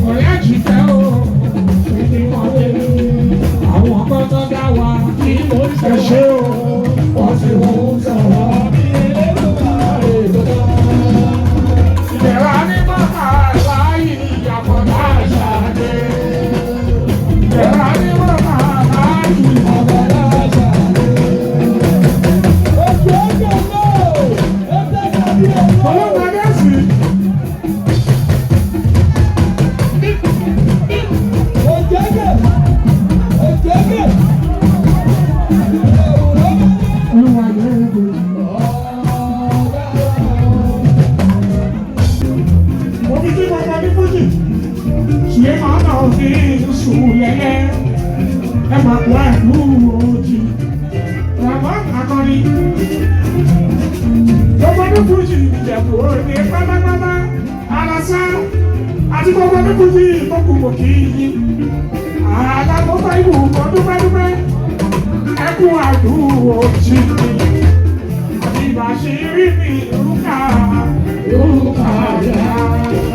ọ̀rẹ́ àjìká o ṣèbí mọ́lẹ̀ àwọn kan tó dá wa kí ló ń ṣe o wọ́n ti wọ́n ń sọ̀rọ̀ bí ìdẹ̀ra ní bàbá láyé ìyàpọ̀ láṣà dé ìdẹ̀ra ní bàbá láyé ìyàpọ̀ láṣà dé. Ọlọ́run adé sí. Ẹ máa wá ìlú òjì, bàbá àkọ́ni. Gbogbo Fújì Ìjẹ̀bú ní pátápátá, Alásá, àti gbogbo Fújì ìtọ́kùnmọ̀ kì í yí. Àdàgbọ́fà ìlú kan dúpẹ́dúpẹ́, ẹkún àdúró òjì. Àbíbàṣírí ní ìrúkà yá.